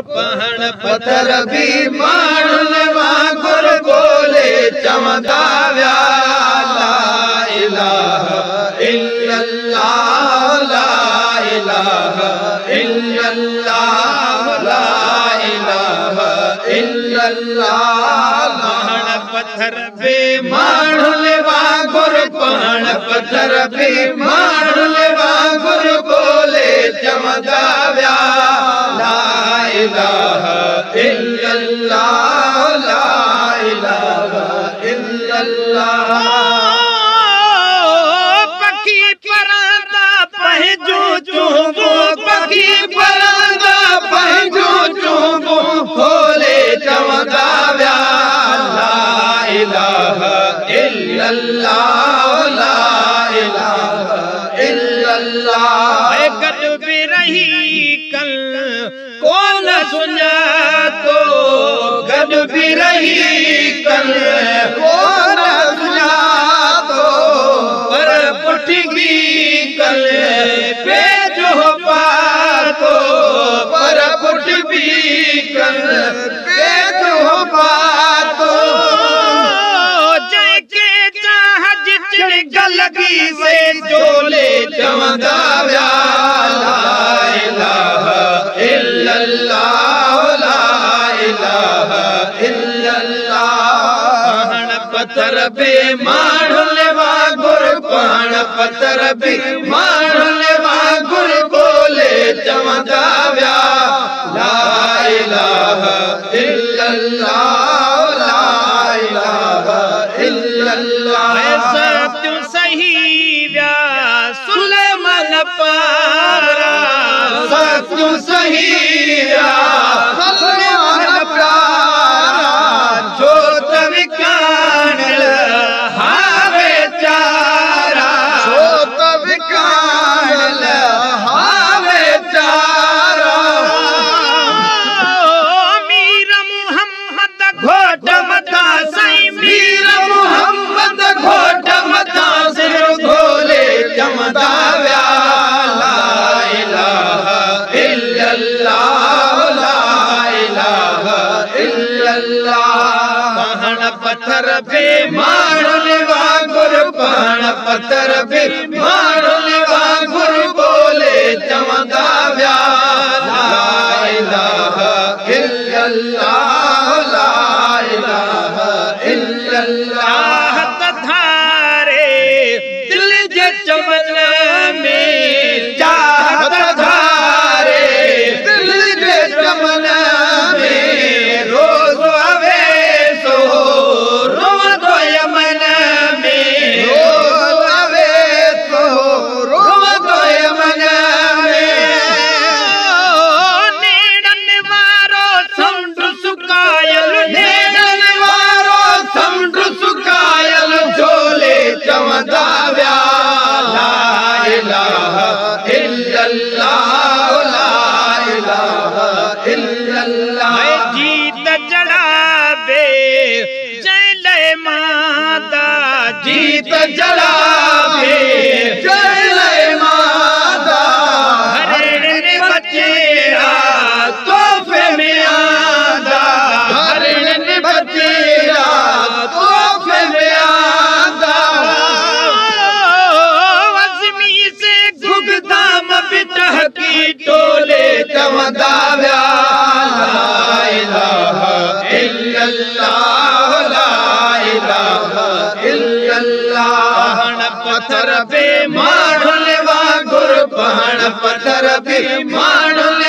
पहण पत्थर भी माण्हुन वांगुर बोले चवंदा विया ला इलाहा इल्लल्लाह ला इलाहा इल्लल्लाह ला इलाहा इल्लल्लाह पहण पत्थर भी माण्हुन वांगुर पहण पत्थर भी माण्हुन वांगुर बोले चवंदा विया ला इलाहा इल्लल्लाह ला इलाहा इल्लल्लाह पखी परंदा पंहिंजो चूंबो पखी परंदा पंहिंजो चूंबो खोले चवंदा विया ला इलाहा इल्लल्लाह ला इलाहा इल्लल्लाह गॾु बि रही कल कोन सुञातो गॾु बि रही कल कोन सुञातो पर पुठगी कल पेजो पातो पर पुठ बि कल पेजो पातो जंहिंखे चाहज चिड़ग लॻी से झोले चवंदा विया ला इलाहा इल्लल्लाह ला इलाहा इल्लल्लाह पहण पत्थर भी माण्हुन वांगुर पहण पत्थर भी माण्हुन वांगुर बोले चवंदा विया ला इलाहा इल्लल्लाह ला इलाहा इल्लल्लाह सत्य सही विया सुलेमान पारा सत्य सही विया सुलेमान पारा जोत विकाण हावे चारा जोत विकाण हावे चारा मीर मुहम्मद घोट मथा साईं मीर मुहम्मद घोट मथा सिर घोले चवंदा विया ला इलाहा इल्लल्लाह ला इलाहा इल्लल्लाह पहण पत्थर भी माण्हुन वांगुर पहण पत्थर भी माण्हुन वांगुर बोले चवंदा विया ला इलाहा इल्लल्लाह ला इलाहा इल्लल्लाह धारे दिल जे चमन में चाहत धारे दिल जे चमन में रोज़ अवेसो रोवंदो यमन में रोज़ अवेसो रोवंदो यमन में नेड़न वारो समुंड सुकायल नेड़न वारो समुंड सुकायल झोले चवंदा विया ला इलाहा इल्लल्लाह ला इलाहा इल्लल्लाह जीत जड़ावे जय माता जीत जड़ावे जय माता हरण बचेरा तोहफे में आंदा हरण बचेरा तोहफे में आंदा दाम बिटह की टोले चवंदा विया ला इलाहा इल्लल्लाह ला इलाहा इल्लल्लाह पहण पत्थर भी माण्हुन वांगुर पहण पत्थर भी माण्हुन